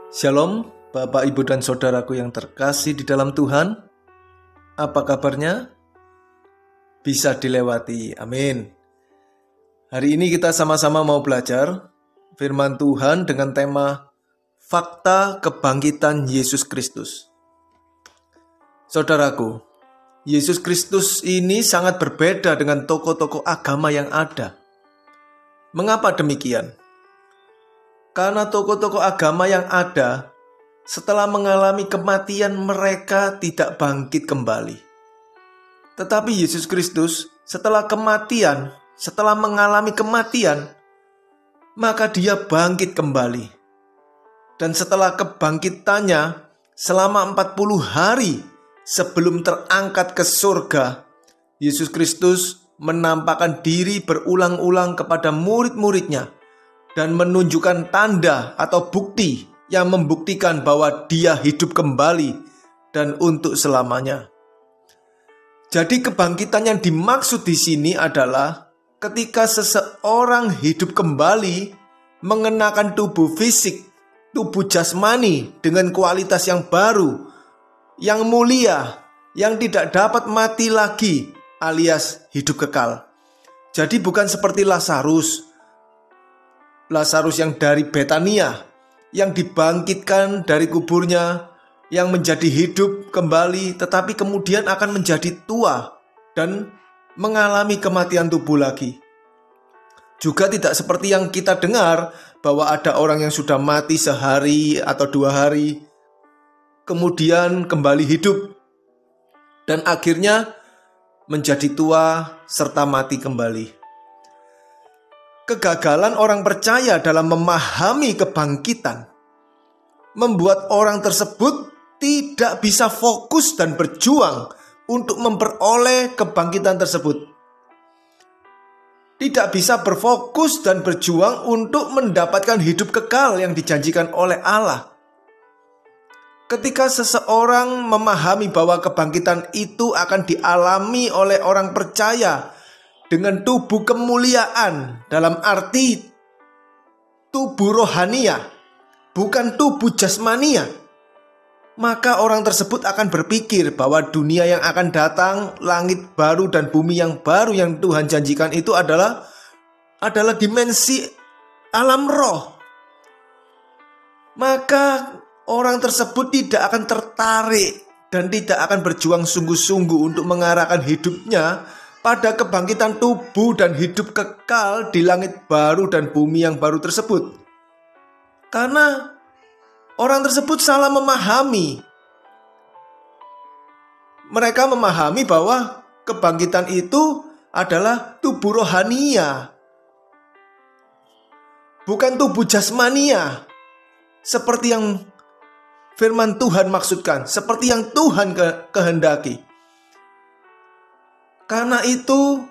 Shalom, Bapak, Ibu, dan Saudaraku yang terkasih di dalam Tuhan. Apa kabarnya? Bisa dilewati, amin. Hari ini kita sama-sama mau belajar firman Tuhan dengan tema Fakta Kebangkitan Yesus Kristus. Saudaraku, Yesus Kristus ini sangat berbeda dengan tokoh-tokoh agama yang ada. Mengapa demikian? Karena tokoh-tokoh agama yang ada, setelah mengalami kematian mereka tidak bangkit kembali. Tetapi Yesus Kristus setelah mengalami kematian, maka dia bangkit kembali. Dan setelah kebangkitannya, selama 40 hari sebelum terangkat ke surga, Yesus Kristus menampakkan diri berulang-ulang kepada murid-muridnya dan menunjukkan tanda atau bukti yang membuktikan bahwa dia hidup kembali dan untuk selamanya. Jadi kebangkitan yang dimaksud di sini adalah ketika seseorang hidup kembali mengenakan tubuh fisik, tubuh jasmani dengan kualitas yang baru, yang mulia, yang tidak dapat mati lagi alias hidup kekal. Jadi bukan seperti Lazarus yang dari Betania, yang dibangkitkan dari kuburnya, yang menjadi hidup kembali, tetapi kemudian akan menjadi tua dan mengalami kematian tubuh lagi. Juga tidak seperti yang kita dengar bahwa ada orang yang sudah mati sehari atau 2 hari, kemudian kembali hidup, dan akhirnya menjadi tua serta mati kembali. Kegagalan orang percaya dalam memahami kebangkitan membuat orang tersebut tidak bisa fokus dan berjuang untuk memperoleh kebangkitan tersebut. Tidak bisa berfokus dan berjuang untuk mendapatkan hidup kekal yang dijanjikan oleh Allah. Ketika seseorang memahami bahwa kebangkitan itu akan dialami oleh orang percaya dengan tubuh kemuliaan, dalam arti tubuh rohania, bukan tubuh jasmania, maka orang tersebut akan berpikir bahwa dunia yang akan datang, langit baru dan bumi yang baru yang Tuhan janjikan itu adalah dimensi alam roh. Maka orang tersebut tidak akan tertarik dan tidak akan berjuang sungguh-sungguh untuk mengarahkan hidupnya pada kebangkitan tubuh dan hidup kekal di langit baru dan bumi yang baru tersebut. Karena orang tersebut salah memahami. Mereka memahami bahwa kebangkitan itu adalah tubuh rohania, bukan tubuh jasmania, seperti yang firman Tuhan maksudkan, seperti yang Tuhan kehendaki. Karena itu,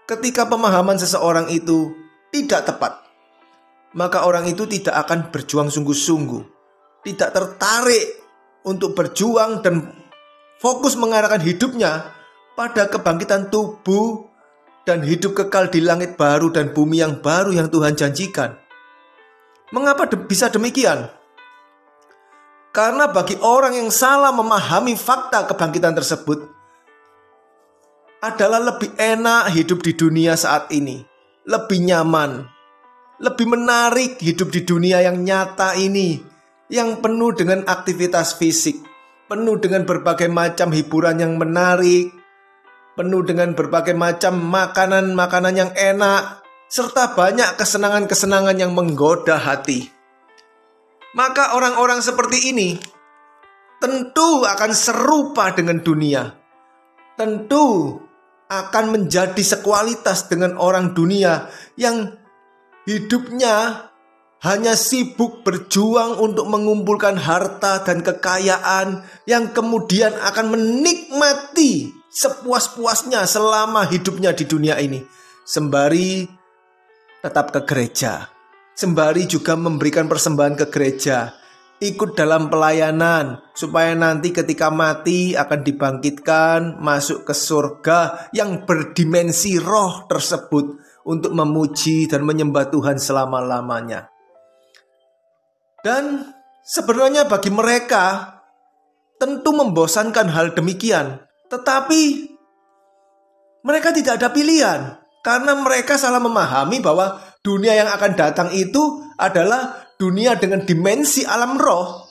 ketika pemahaman seseorang itu tidak tepat, maka orang itu tidak akan berjuang sungguh-sungguh, tidak tertarik untuk berjuang dan fokus mengarahkan hidupnya pada kebangkitan tubuh dan hidup kekal di langit baru dan bumi yang baru yang Tuhan janjikan. Mengapa bisa demikian? Karena bagi orang yang salah memahami fakta kebangkitan tersebut, adalah lebih enak hidup di dunia saat ini, lebih nyaman, lebih menarik hidup di dunia yang nyata ini, yang penuh dengan aktivitas fisik, penuh dengan berbagai macam hiburan yang menarik, penuh dengan berbagai macam makanan-makanan yang enak, serta banyak kesenangan-kesenangan yang menggoda hati. Maka orang-orang seperti ini tentu akan serupa dengan dunia, tentu akan menjadi sekualitas dengan orang dunia yang hidupnya hanya sibuk berjuang untuk mengumpulkan harta dan kekayaan, yang kemudian akan menikmati sepuas-puasnya selama hidupnya di dunia ini, sembari tetap ke gereja, sembari juga memberikan persembahan ke gereja, ikut dalam pelayanan, supaya nanti ketika mati akan dibangkitkan masuk ke surga yang berdimensi roh tersebut untuk memuji dan menyembah Tuhan selama-lamanya. Dan sebenarnya bagi mereka tentu membosankan hal demikian. Tetapi mereka tidak ada pilihan. Karena mereka salah memahami bahwa dunia yang akan datang itu adalah dunia dengan dimensi alam roh.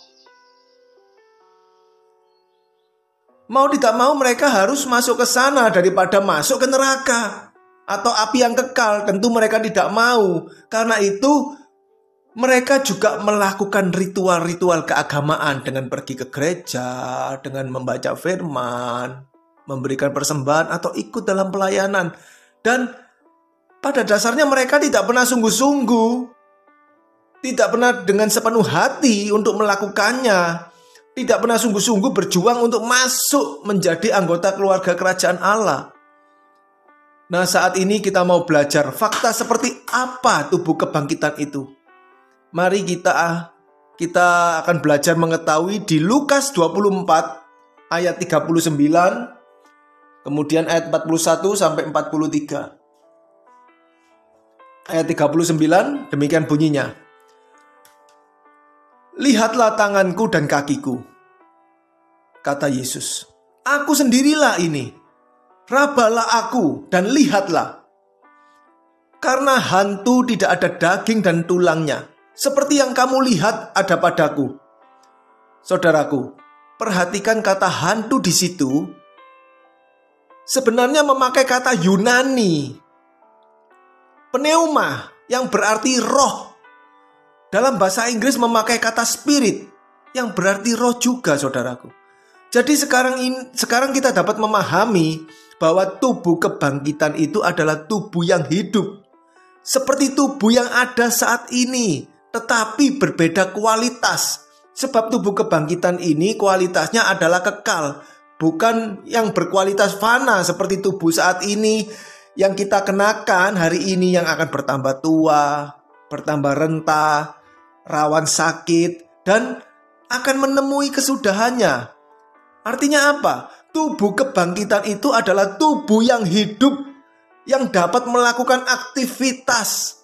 Mau tidak mau mereka harus masuk ke sana daripada masuk ke neraka atau api yang kekal. Tentu mereka tidak mau. Karena itu mereka juga melakukan ritual-ritual keagamaan dengan pergi ke gereja, dengan membaca firman, memberikan persembahan atau ikut dalam pelayanan. Dan pada dasarnya mereka tidak pernah sungguh-sungguh, tidak pernah dengan sepenuh hati untuk melakukannya. Tidak pernah sungguh-sungguh berjuang untuk masuk menjadi anggota keluarga kerajaan Allah. Nah, saat ini kita mau belajar fakta seperti apa tubuh kebangkitan itu. Mari kita akan belajar mengetahui di Lukas 24 ayat 39, kemudian ayat 41 sampai 43. Ayat 39 demikian bunyinya. Lihatlah tanganku dan kakiku, kata Yesus. Aku sendirilah ini. Rabalah aku dan lihatlah. Karena hantu tidak ada daging dan tulangnya, seperti yang kamu lihat ada padaku. Saudaraku, perhatikan kata hantu di situ. Sebenarnya memakai kata Yunani, pneuma, yang berarti roh. Dalam bahasa Inggris memakai kata spirit, yang berarti roh juga, saudaraku. Jadi sekarang kita dapat memahami bahwa tubuh kebangkitan itu adalah tubuh yang hidup. Seperti tubuh yang ada saat ini, tetapi berbeda kualitas. Sebab tubuh kebangkitan ini kualitasnya adalah kekal, bukan yang berkualitas fana seperti tubuh saat ini yang kita kenakan hari ini, yang akan bertambah tua, bertambah rentah, rawan sakit, dan akan menemui kesudahannya. Artinya apa? Tubuh kebangkitan itu adalah tubuh yang hidup, yang dapat melakukan aktivitas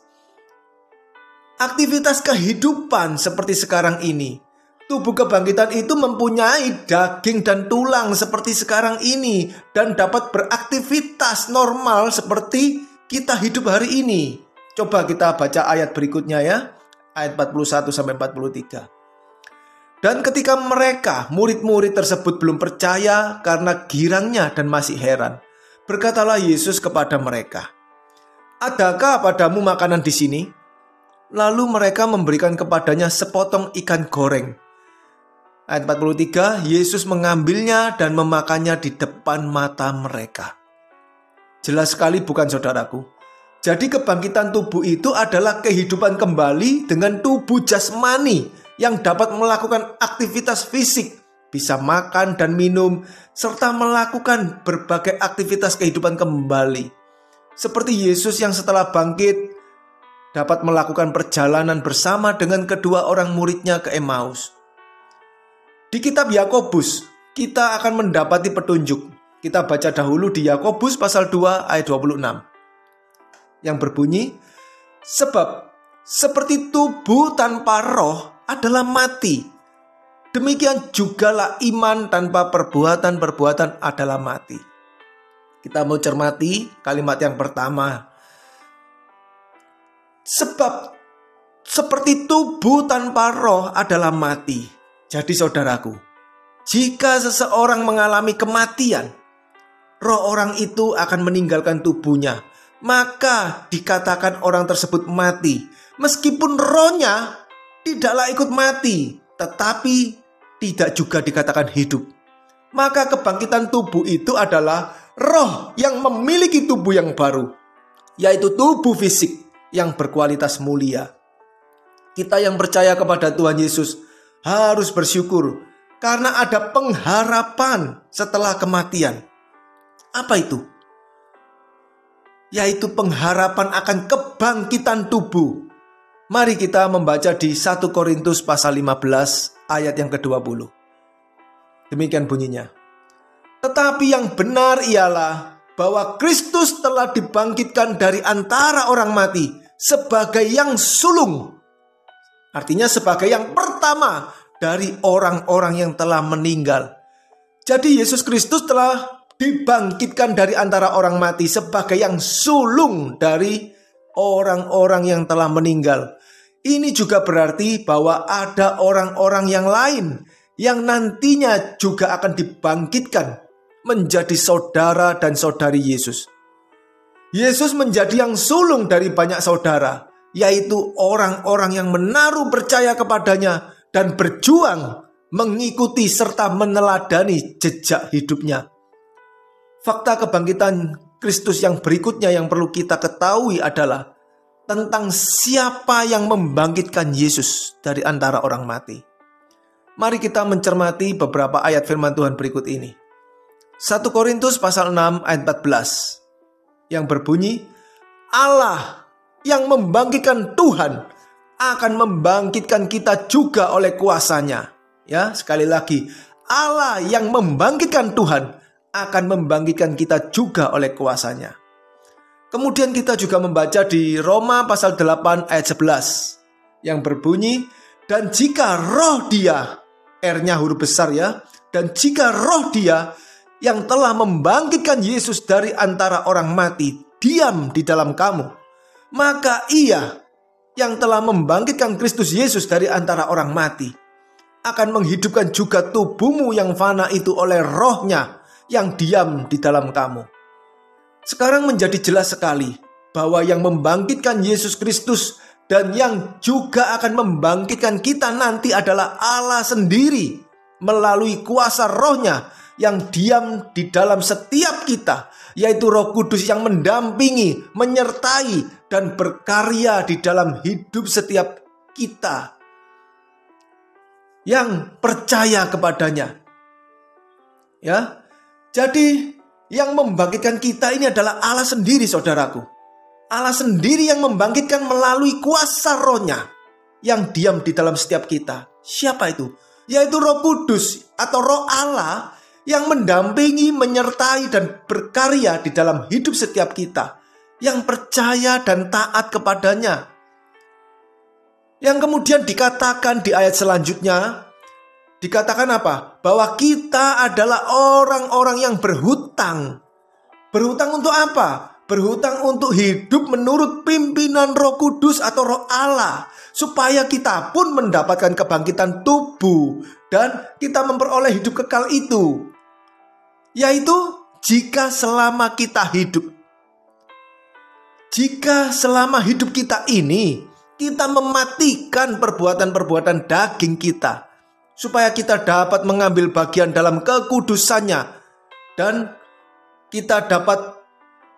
kehidupan seperti sekarang ini. Tubuh kebangkitan itu mempunyai daging dan tulang seperti sekarang ini, dan dapat beraktivitas normal seperti kita hidup hari ini. Coba kita baca ayat berikutnya ya. Ayat 41 sampai 43. Dan ketika mereka, murid-murid tersebut belum percaya karena girangnya dan masih heran, berkatalah Yesus kepada mereka, adakah padamu makanan di sini? Lalu mereka memberikan kepadanya sepotong ikan goreng. Ayat 43, Yesus mengambilnya dan memakannya di depan mata mereka. Jelas sekali bukan, saudaraku? Jadi kebangkitan tubuh itu adalah kehidupan kembali dengan tubuh jasmani yang dapat melakukan aktivitas fisik, bisa makan dan minum, serta melakukan berbagai aktivitas kehidupan kembali. Seperti Yesus yang setelah bangkit dapat melakukan perjalanan bersama dengan kedua orang muridnya ke Emmaus. Di kitab Yakobus kita akan mendapati petunjuk. Kita baca dahulu di Yakobus pasal 2 ayat 26. Yang berbunyi, sebab seperti tubuh tanpa roh adalah mati, demikian jugalah iman tanpa perbuatan-perbuatan adalah mati. Kita mau cermati kalimat yang pertama. Sebab seperti tubuh tanpa roh adalah mati. Jadi saudaraku, jika seseorang mengalami kematian, roh orang itu akan meninggalkan tubuhnya, maka dikatakan orang tersebut mati. Meskipun rohnya tidaklah ikut mati, tetapi tidak juga dikatakan hidup. Maka kebangkitan tubuh itu adalah roh yang memiliki tubuh yang baru, yaitu tubuh fisik yang berkualitas mulia. Kita yang percaya kepada Tuhan Yesus harus bersyukur karena ada pengharapan setelah kematian. Apa itu? Yaitu pengharapan akan kebangkitan tubuh. Mari kita membaca di 1 Korintus pasal 15 ayat yang ke-20. Demikian bunyinya. Tetapi yang benar ialah bahwa Kristus telah dibangkitkan dari antara orang mati sebagai yang sulung Artinya sebagai yang pertama dari orang-orang yang telah meninggal. Jadi Yesus Kristus telah dibangkitkan dari antara orang mati sebagai yang sulung dari orang-orang yang telah meninggal. Ini juga berarti bahwa ada orang-orang yang lain yang nantinya juga akan dibangkitkan menjadi saudara dan saudari Yesus. Yesus menjadi yang sulung dari banyak saudara, yaitu orang-orang yang menaruh percaya kepadanya dan berjuang mengikuti serta meneladani jejak hidupnya. Fakta kebangkitan Kristus yang berikutnya yang perlu kita ketahui adalah tentang siapa yang membangkitkan Yesus dari antara orang mati. Mari kita mencermati beberapa ayat firman Tuhan berikut ini. 1 Korintus pasal 6 ayat 14 yang berbunyi, Allah yang membangkitkan Tuhan akan membangkitkan kita juga oleh kuasanya. Ya, sekali lagi, Allah yang membangkitkan Tuhan akan membangkitkan kita juga oleh kuasanya. Kemudian kita juga membaca di Roma pasal 8 ayat 11 yang berbunyi, dan jika roh dia, R-nya huruf besar ya, dan jika roh dia yang telah membangkitkan Yesus dari antara orang mati diam di dalam kamu, maka ia yang telah membangkitkan Kristus Yesus dari antara orang mati akan menghidupkan juga tubuhmu yang fana itu oleh rohnya yang diam di dalam kamu. Sekarang menjadi jelas sekali bahwa yang membangkitkan Yesus Kristus dan yang juga akan membangkitkan kita nanti adalah Allah sendiri melalui kuasa rohnya yang diam di dalam setiap kita, yaitu Roh Kudus yang mendampingi, menyertai, dan berkarya di dalam hidup setiap kita yang percaya kepadanya. Ya, jadi yang membangkitkan kita ini adalah Allah sendiri, saudaraku. Allah sendiri yang membangkitkan melalui kuasa rohnya yang diam di dalam setiap kita. Siapa itu? Yaitu Roh Kudus atau Roh Allah yang mendampingi, menyertai, dan berkarya di dalam hidup setiap kita yang percaya dan taat kepadanya. Yang kemudian dikatakan di ayat selanjutnya, dikatakan apa? Bahwa kita adalah orang-orang yang berhutang. Berhutang untuk apa? Berhutang untuk hidup menurut pimpinan Roh Kudus atau Roh Allah, supaya kita pun mendapatkan kebangkitan tubuh dan kita memperoleh hidup kekal itu, yaitu jika selama kita hidup. Jika selama hidup kita ini kita mematikan perbuatan-perbuatan daging kita, supaya kita dapat mengambil bagian dalam kekudusannya dan kita dapat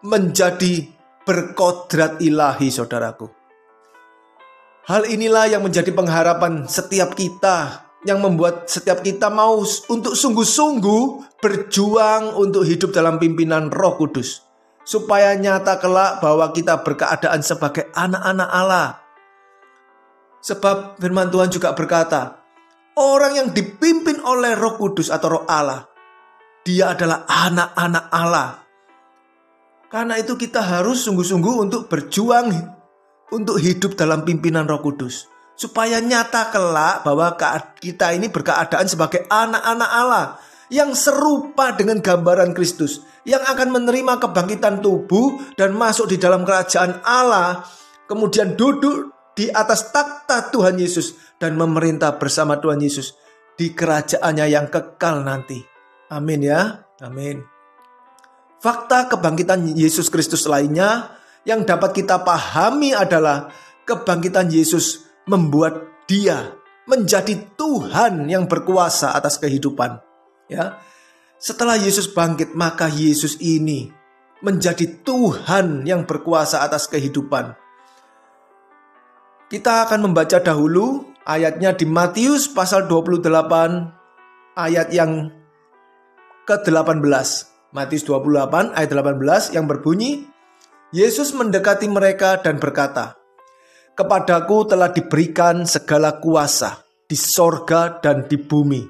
menjadi berkodrat ilahi, saudaraku. Hal inilah yang menjadi pengharapan setiap kita, yang membuat setiap kita mau untuk sungguh-sungguh berjuang untuk hidup dalam pimpinan Roh Kudus, supaya nyata kelak bahwa kita berkeadaan sebagai anak-anak Allah. Sebab firman Tuhan juga berkata, orang yang dipimpin oleh Roh Kudus atau Roh Allah, dia adalah anak-anak Allah. Karena itu kita harus sungguh-sungguh untuk berjuang untuk hidup dalam pimpinan Roh Kudus, supaya nyata kelak bahwa kita ini berkeadaan sebagai anak-anak Allah yang serupa dengan gambaran Kristus, yang akan menerima kebangkitan tubuh dan masuk di dalam kerajaan Allah, kemudian duduk di atas takhta Tuhan Yesus dan memerintah bersama Tuhan Yesus di kerajaannya yang kekal nanti. Amin ya, amin. Fakta kebangkitan Yesus Kristus lainnya yang dapat kita pahami adalah kebangkitan Yesus membuat dia menjadi Tuhan yang berkuasa atas kehidupan. Ya, setelah Yesus bangkit, maka Yesus ini menjadi Tuhan yang berkuasa atas kehidupan. Kita akan membaca dahulu ayatnya di Matius pasal 28 ayat yang ke-18. Matius 28 ayat 18 yang berbunyi, Yesus mendekati mereka dan berkata, "Kepadaku telah diberikan segala kuasa di sorga dan di bumi."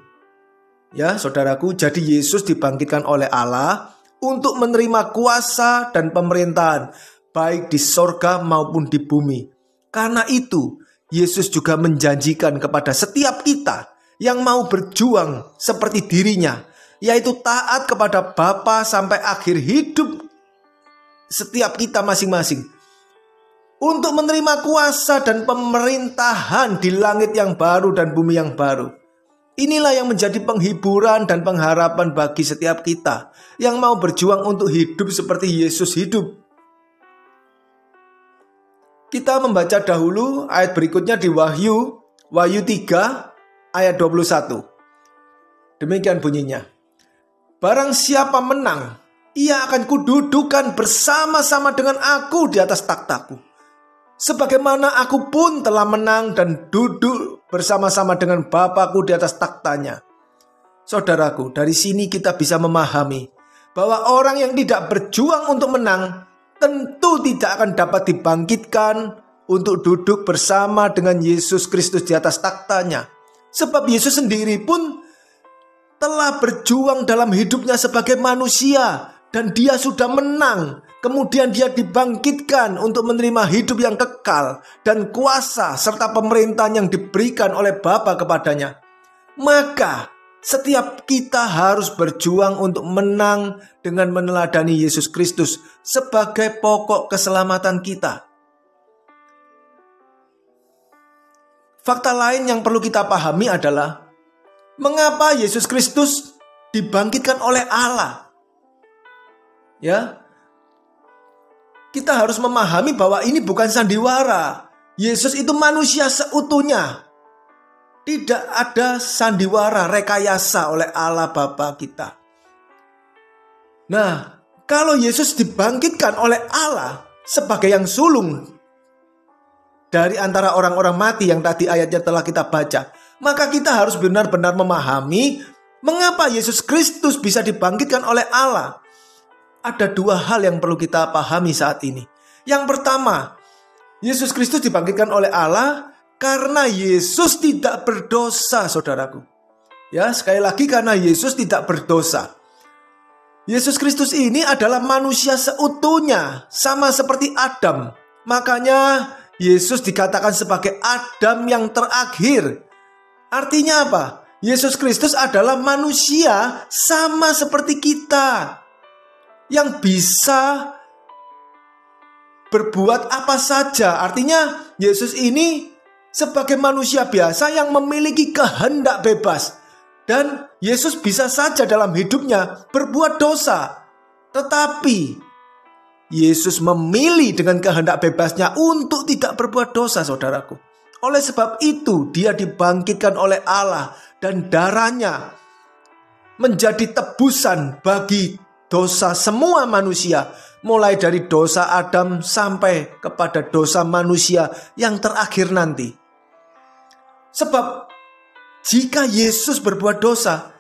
Ya, saudaraku, jadi Yesus dibangkitkan oleh Allah untuk menerima kuasa dan pemerintahan baik di sorga maupun di bumi. Karena itu, Yesus juga menjanjikan kepada setiap kita yang mau berjuang seperti dirinya, yaitu taat kepada Bapa sampai akhir hidup setiap kita masing-masing, untuk menerima kuasa dan pemerintahan di langit yang baru dan bumi yang baru. Inilah yang menjadi penghiburan dan pengharapan bagi setiap kita yang mau berjuang untuk hidup seperti Yesus hidup. Kita membaca dahulu ayat berikutnya di Wahyu 3 ayat 21. Demikian bunyinya. Barang siapa menang, ia akan kududukan bersama-sama dengan aku di atas takhtaku, sebagaimana aku pun telah menang dan duduk bersama-sama dengan Bapakku di atas takhtanya. Saudaraku, dari sini kita bisa memahami bahwa orang yang tidak berjuang untuk menang tentu tidak akan dapat dibangkitkan untuk duduk bersama dengan Yesus Kristus di atas takhtanya. Sebab Yesus sendiri pun telah berjuang dalam hidupnya sebagai manusia dan dia sudah menang. Kemudian dia dibangkitkan untuk menerima hidup yang kekal dan kuasa serta pemerintahan yang diberikan oleh Bapa kepadanya. Maka setiap kita harus berjuang untuk menang dengan meneladani Yesus Kristus sebagai pokok keselamatan kita. Fakta lain yang perlu kita pahami adalah mengapa Yesus Kristus dibangkitkan oleh Allah. Ya, kita harus memahami bahwa ini bukan sandiwara. Yesus itu manusia seutuhnya. Tidak ada sandiwara, rekayasa oleh Allah Bapa kita. Nah, kalau Yesus dibangkitkan oleh Allah sebagai yang sulung dari antara orang-orang mati yang tadi ayatnya telah kita baca, maka kita harus benar-benar memahami mengapa Yesus Kristus bisa dibangkitkan oleh Allah. Ada dua hal yang perlu kita pahami saat ini. Yang pertama, Yesus Kristus dibangkitkan oleh Allah karena Yesus tidak berdosa, saudaraku. Ya, sekali lagi karena Yesus tidak berdosa. Yesus Kristus ini adalah manusia seutuhnya, sama seperti Adam. Makanya Yesus dikatakan sebagai Adam yang terakhir. Artinya apa? Yesus Kristus adalah manusia sama seperti kita, yang bisa berbuat apa saja. Artinya Yesus ini sebagai manusia biasa yang memiliki kehendak bebas. Dan Yesus bisa saja dalam hidupnya berbuat dosa. Tetapi Yesus memilih dengan kehendak bebasnya untuk tidak berbuat dosa, saudaraku. Oleh sebab itu dia dibangkitkan oleh Allah dan darahnya menjadi tebusan bagi dosa semua manusia, mulai dari dosa Adam sampai kepada dosa manusia yang terakhir nanti. Sebab jika Yesus berbuat dosa,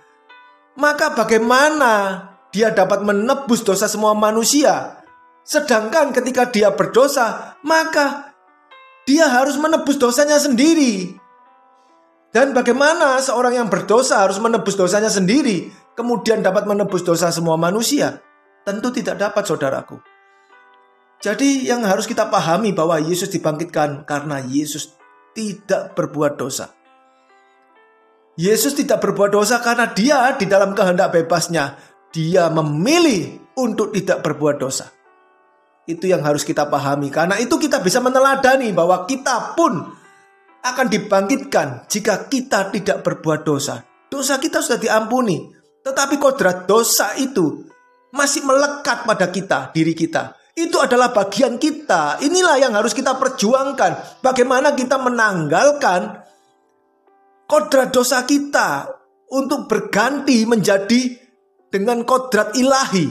maka bagaimana dia dapat menebus dosa semua manusia? Sedangkan ketika dia berdosa, maka dia harus menebus dosanya sendiri. Dan bagaimana seorang yang berdosa harus menebus dosanya sendiri, kemudian dapat menebus dosa semua manusia? Tentu tidak dapat, saudaraku. Jadi yang harus kita pahami bahwa Yesus dibangkitkan karena Yesus tidak berbuat dosa. Yesus tidak berbuat dosa karena dia di dalam kehendak bebasnya, dia memilih untuk tidak berbuat dosa. Itu yang harus kita pahami. Karena itu kita bisa meneladani bahwa kita pun akan dibangkitkan jika kita tidak berbuat dosa. Dosa kita sudah diampuni, tetapi kodrat dosa itu masih melekat pada kita, diri kita. Itu adalah bagian kita. Inilah yang harus kita perjuangkan. Bagaimana kita menanggalkan kodrat dosa kita untuk berganti menjadi dengan kodrat ilahi.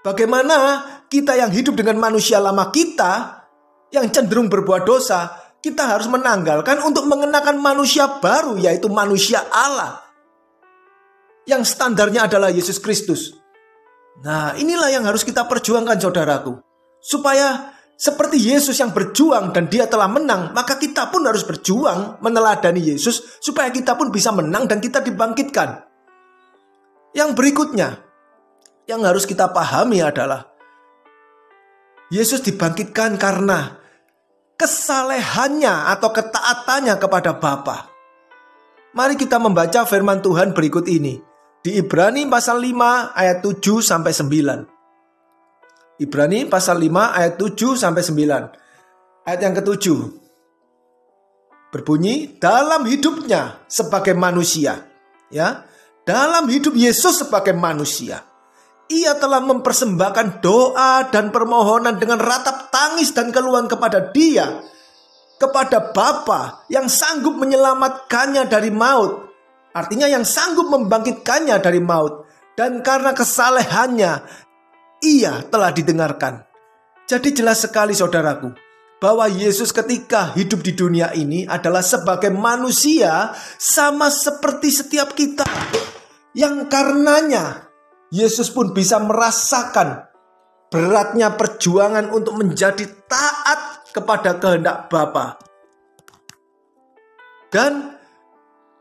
Bagaimana kita yang hidup dengan manusia lama kita yang cenderung berbuat dosa, kita harus menanggalkan untuk mengenakan manusia baru, yaitu manusia Allah, yang standarnya adalah Yesus Kristus. Nah, inilah yang harus kita perjuangkan, saudaraku. Supaya seperti Yesus yang berjuang dan dia telah menang, maka kita pun harus berjuang meneladani Yesus supaya kita pun bisa menang dan kita dibangkitkan. Yang berikutnya yang harus kita pahami adalah Yesus dibangkitkan karena kesalehannya atau ketaatannya kepada Bapa. Mari kita membaca firman Tuhan berikut ini di Ibrani pasal 5 ayat 7 sampai 9. Ibrani pasal 5 ayat 7 sampai 9. Ayat yang ketujuh berbunyi, dalam hidupnya sebagai manusia, ya, dalam hidup Yesus sebagai manusia, Ia telah mempersembahkan doa dan permohonan dengan ratap tangis dan keluhan kepada Dia, kepada Bapa yang sanggup menyelamatkannya dari maut. Artinya yang sanggup membangkitkannya dari maut. Dan karena kesalehannya, Ia telah didengarkan. Jadi jelas sekali saudaraku, bahwa Yesus ketika hidup di dunia ini adalah sebagai manusia sama seperti setiap kita. Yang karenanya Yesus pun bisa merasakan beratnya perjuangan untuk menjadi taat kepada kehendak Bapa. Dan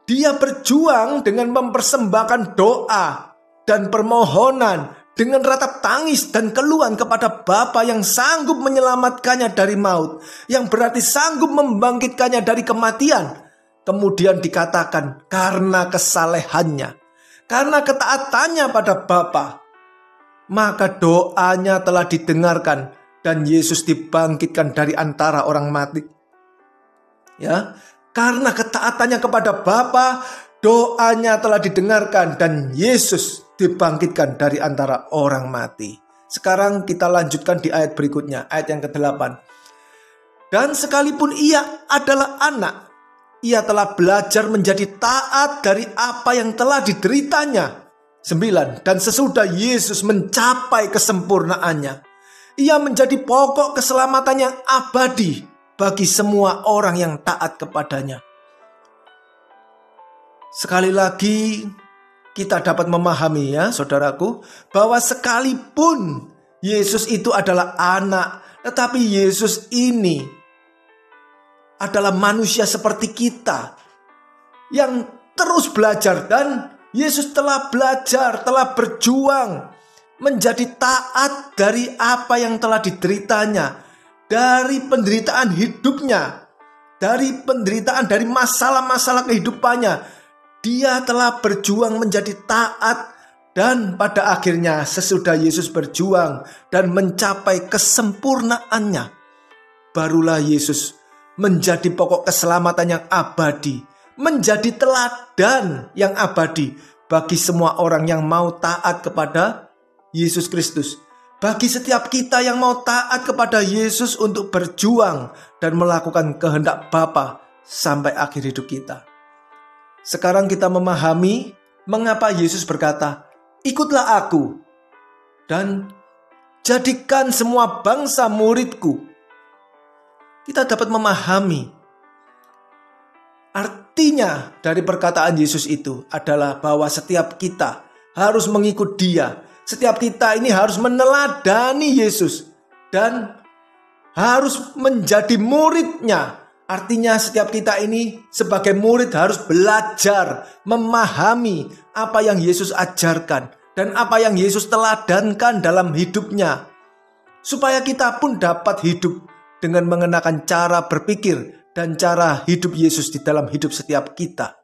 Dia berjuang dengan mempersembahkan doa dan permohonan dengan ratap tangis dan keluhan kepada Bapa yang sanggup menyelamatkannya dari maut, yang berarti sanggup membangkitkannya dari kematian. Kemudian dikatakan karena kesalehannya, karena ketaatannya pada Bapa, maka doanya telah didengarkan dan Yesus dibangkitkan dari antara orang mati. Ya, karena ketaatannya kepada Bapa, doanya telah didengarkan dan Yesus dibangkitkan dari antara orang mati. Sekarang kita lanjutkan di ayat berikutnya, ayat yang ke-8. Dan sekalipun Ia adalah anak, Ia telah belajar menjadi taat dari apa yang telah dideritanya. 9. Dan sesudah Yesus mencapai kesempurnaannya, Ia menjadi pokok keselamatan yang abadi bagi semua orang yang taat kepadanya. Sekali lagi kita dapat memahami, ya saudaraku, bahwa sekalipun Yesus itu adalah anak, tetapi Yesus ini adalah manusia seperti kita yang terus belajar. Dan Yesus telah belajar, telah berjuang menjadi taat dari apa yang telah dideritanya, dari penderitaan hidupnya, dari penderitaan, dari masalah-masalah kehidupannya. Dia telah berjuang menjadi taat, dan pada akhirnya sesudah Yesus berjuang dan mencapai kesempurnaannya, barulah Yesus menjadi pokok keselamatan yang abadi, menjadi teladan yang abadi bagi semua orang yang mau taat kepada Yesus Kristus. Bagi setiap kita yang mau taat kepada Yesus untuk berjuang dan melakukan kehendak Bapa sampai akhir hidup kita. Sekarang kita memahami mengapa Yesus berkata, ikutlah aku dan jadikan semua bangsa muridku. Kita dapat memahami artinya dari perkataan Yesus itu adalah bahwa setiap kita harus mengikut Dia. Setiap kita ini harus meneladani Yesus dan harus menjadi muridnya. Artinya setiap kita ini sebagai murid harus belajar memahami apa yang Yesus ajarkan dan apa yang Yesus teladankan dalam hidupnya, supaya kita pun dapat hidup dengan mengenakan cara berpikir dan cara hidup Yesus di dalam hidup setiap kita.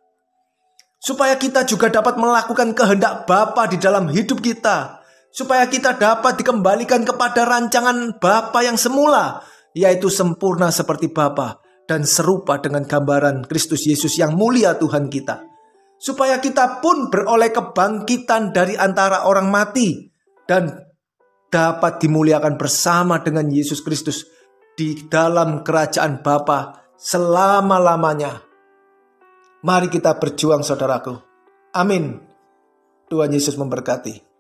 Supaya kita juga dapat melakukan kehendak Bapa di dalam hidup kita. Supaya kita dapat dikembalikan kepada rancangan Bapa yang semula, yaitu sempurna seperti Bapa dan serupa dengan gambaran Kristus Yesus yang mulia Tuhan kita. Supaya kita pun beroleh kebangkitan dari antara orang mati dan dapat dimuliakan bersama dengan Yesus Kristus di dalam kerajaan Bapa selama-lamanya. Mari kita berjuang saudaraku. Amin. Tuhan Yesus memberkati.